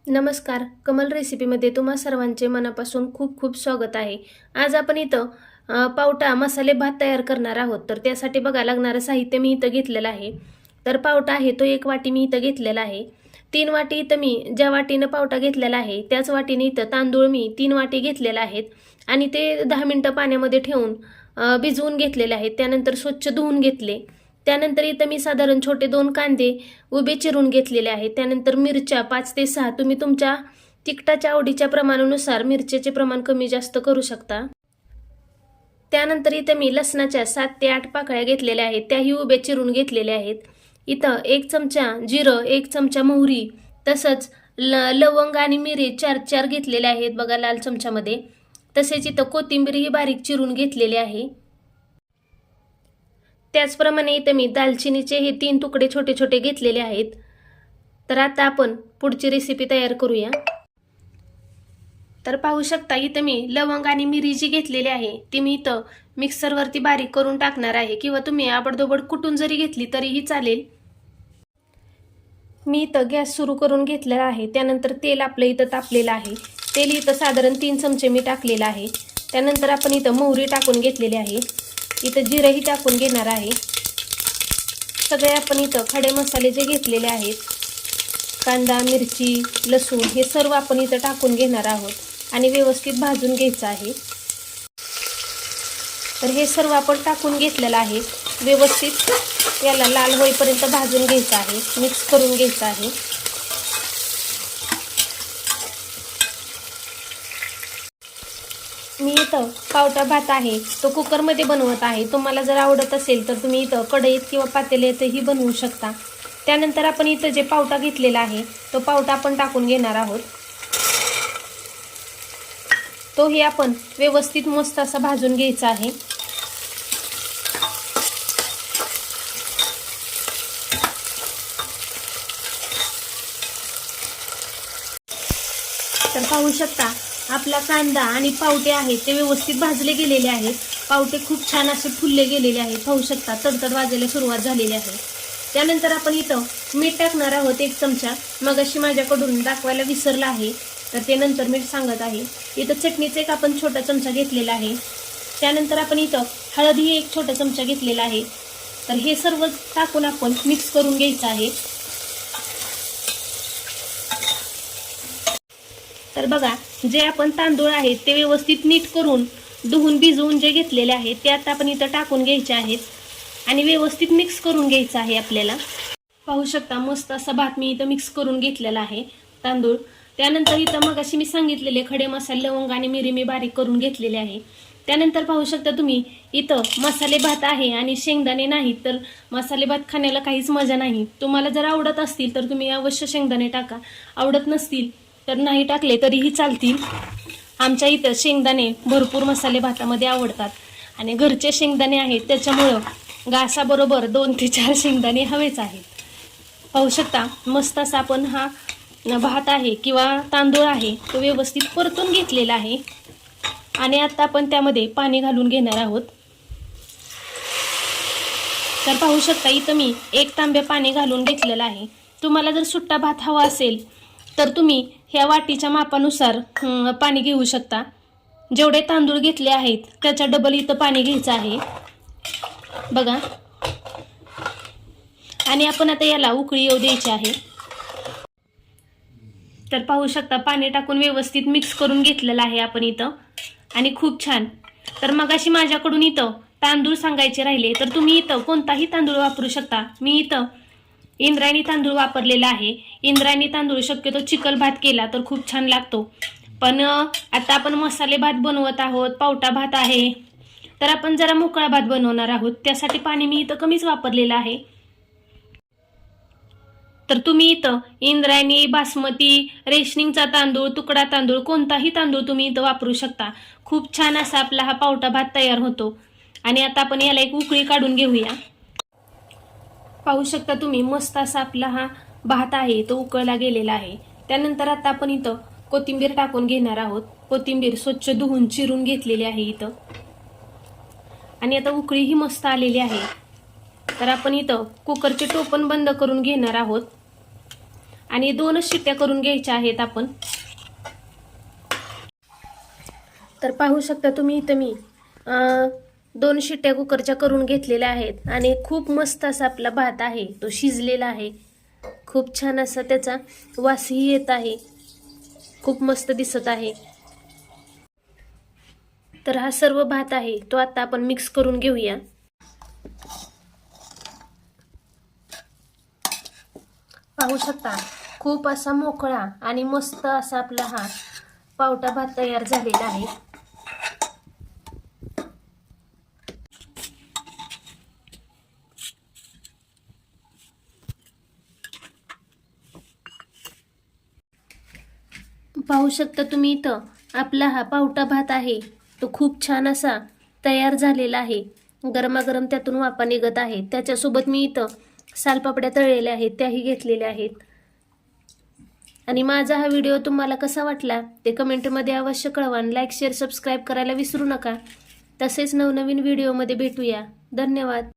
नमस्कार, कमल रेसिपीमध्ये तुम्हा सर्वांचे मनापासून खूप खूप स्वागत आहे। आज आपण इथं पावटा मसाले भात तयार करणार आहोत। तर त्यासाठी बघा लागणारं साहित्य मी इथं घेतलेलं आहे। तर पावटा आहे तो 1 वाटी मी इथं घेतलेला आहे। 3 वाटी इथं मी ज्या वाटीनं पावटा घेतलेला आहे त्याच वाटीने इथं तांदूळ मी 3 वाटी घेतलेले आहेत आणि ते 10 मिनिटं पाण्यामध्ये ठेवून भिजवून घेतलेले आहेत। त्यानंतर स्वच्छ धुवून घेतले। त्यानंतर इथं मी साधारण छोटे 2 कांदे उभे चिरून घेतलेले आहेत। त्यानंतर मिरच्या 5 ते 6 तुम्ही तुमच्या तिखटाच्या आवडीच्या प्रमाणानुसार मिरचीचे प्रमाण कमी जास्त करू शकता। त्यानंतर इथं मी लसणाच्या 7 ते 8 पाकळ्या घेतलेल्या आहेत, त्याही उभे चिरून घेतलेल्या आहेत। इथं 1 चमचा जिरं, 1 चमचा मोहरी, तसंच लवंग आणि मिरी 4 घेतलेले आहेत बघा लाल चमच्यामध्ये। तसेच इथं कोथिंबीर ही बारीक चिरून घेतलेली आहे। त्याचप्रमाणे इथं मी दालचिनीचे हे 3 तुकडे छोटे छोटे घेतलेले आहेत। तर आता आपण पुढची रेसिपी तयार करूया। तर पाहू शकता इथं मी लवंग आणि मिरी जी घेतलेली आहे ती मी इथं मिक्सरवरती बारीक करून टाकणार आहे, किंवा तुम्ही आबडधोबड कुटून जरी घेतली तरीही चालेल। मी इथं गॅस सुरू करून घेतलेला आहे। त्यानंतर तेल आपलं इथं तापलेलं आहे। तेल इथं साधारण 3 चमचे मी टाकलेलं आहे। त्यानंतर आपण इथं मोहरी टाकून घेतलेली आहे। इथं जिरंही टाकून घेणार आहे। सगळे आपण इथं खडे मसाले जे घेतलेले आहेत, कांदा, मिरची, लसूण हे सर्व आपण इथं टाकून घेणार आहोत आणि व्यवस्थित भाजून घ्यायचं आहे। तर हे सर्व आपण टाकून घेतलेलं आहे। व्यवस्थित याला लाल होईपर्यंत भाजून घ्यायचं आहे, मिक्स करून घ्यायचं आहे। मी इथं पावटा भात आहे तो कुकरमध्ये बनवत आहे। तुम्हाला जर आवडत असेल तर तुम्ही इथं कढईत किंवा पातेल्यातही बनवू शकता। त्यानंतर आपण इथं जे पावटा घेतलेला आहे तो पावटा आपण टाकून घेणार आहोत। तोही आपण व्यवस्थित मस्त असा भाजून घ्यायचा आहे। तर पाहू शकता आपला कांदा आणि पावटे आहेत ते व्यवस्थित भाजले गेलेले आहेत। पावटे खूप छान असे फुलले गेलेले आहेत। पाहू शकता तडतड वाजायला सुरुवात झालेली आहे। त्यानंतर आपण इथं मीठ टाकणार आहोत 1 चमचा। मगाशी माझ्याकडून दाखवायला विसरला आहे, तर ते नंतर मीठ सांगत आहे। इथं चटणीचा एक आपण छोटा चमचा घेतलेला आहे। त्यानंतर आपण इथं हळदही 1 छोटा चमचा घेतलेला आहे। तर हे सर्व टाकून आपण मिक्स करून घ्यायचं आहे। तर बघा जे आपण तांदूळ आहेत ते व्यवस्थित नीट करून धुवून भिजवून जे घेतलेले आहेत ते आता आपण इथं टाकून घ्यायचे आहेत आणि व्यवस्थित मिक्स करून घ्यायचं आहे आपल्याला। पाहू शकता मस्त असा भात मी इथं मिक्स करून घेतलेला आहे तांदूळ। त्यानंतर इथं मगाशी मी सांगितलेले खडे मसाले लवंग आणि मिरी मी बारीक करून घेतलेले आहे। त्यानंतर पाहू शकता तुम्ही इथं मसाले भात आहे आणि शेंगदाणे नाही, तर मसाले भात खाण्याला काहीच मजा नाही। तुम्हाला जर आवडत असतील तर तुम्ही अवश्य शेंगदाणे टाका, आवडत नसतील तर नाही टाकले तरीही चालतील। आमच्या इथं शेंगदाणे भरपूर मसाले भातामध्ये आवडतात आणि घरचे शेंगदाणे आहेत, त्याच्यामुळं घासाबरोबर 2 ते 4 शेंगदाणे हवेच आहेत। पाहू शकता मस्त असा आपण हा भात आहे किंवा तांदूळ आहे तो व्यवस्थित परतून घेतलेला आहे आणि आता आपण त्यामध्ये पाणी घालून घेणार आहोत। तर पाहू शकता इथं मी 1 तांब्या पाणी घालून घेतलेलं आहे। तुम्हाला जर सुट्टा भात हवा असेल तर तुम्ही ह्या वाटीच्या मापानुसार पाणी घेऊ शकता। जेवढे तांदूळ घेतले आहेत त्याच्या डबल इथं पाणी घ्यायचं आहे बघा। आणि आपण आता याला उकळी येऊ द्यायची आहे। तर पाहू शकता पाणी टाकून व्यवस्थित मिक्स करून घेतलेलं आहे आपण इथं आणि खूप छान। तर मगाशी माझ्याकडून इथं तांदूळ सांगायचे राहिले, तर तुम्ही इथं कोणताही तांदूळ वापरू शकता। मी इथं इंद्रायणी तांदूळ वापरलेला आहे। इंद्रायणी तांदूळ शक्यतो चिकल भात केला तर खूप छान लागतो, पण आता आपण मसाले भात बनवत आहोत, पावटा भात आहे, तर आपण जरा मोकळा भात बनवणार आहोत, त्यासाठी पाणी मी इथं कमीच वापरलेलं आहे। तर तुम्ही इथं इंद्रायणी, बासमती, रेशनिंगचा तांदूळ, तुकडा तांदूळ कोणताही तांदूळ तुम्ही इथं वापरू शकता। खूप छान असा आपला हा पावटा भात तयार होतो आणि आता आपण याला एक उकळी काढून घेऊया। पाहू शकता तुम्ही मस्त असा आपला हा भात आहे तो उकळला गेलेला आहे। त्यानंतर आता आपण इथं कोथिंबीर टाकून घेणार आहोत। कोथिंबीर स्वच्छ धुवून चिरून घेतलेली आहे इथं आणि आता उकळी ही मस्त आलेली आहे। तर आपण इथं कुकरचे टोपण बंद करून घेणार आहोत आणि 2च शिट्ट्या करून घ्यायच्या आहेत आपण. तर पाहू शकता तुम्ही इथं मी 2 शिट्ट्या कुकरच्या करून घेतलेल्या आहेत आणि खूप मस्त असा आपला भात आहे, तो शिजलेला आहे. खूप छान असा त्याचा वासही येत आहे, खूप मस्त दिसत आहे. तर हा सर्व भात आहे तो आता आपण मिक्स करून घेऊया. पाहू शकता खूप असा मोकळा आणि मस्त असा आपला हा पावटा भात तयार झालेला आहे. पाहू शकता तुम्ही इथं आपला हा पावटा भात आहे तो खूप छान असा तयार झालेला आहे. गरमागरम त्यातून वाफा निघत आहे. त्याच्यासोबत मी इथं सालपापड्या तळलेल्या आहेत त्याही घेतलेल्या आहेत. आणि माझा हा व्हिडिओ तुम्हाला कसा वाटला ते कमेंटमध्ये अवश्य कळवा. लाईक शेअर सबस्क्राईब करायला विसरू नका. तसेच नवनवीन व्हिडिओमध्ये भेटूया. धन्यवाद.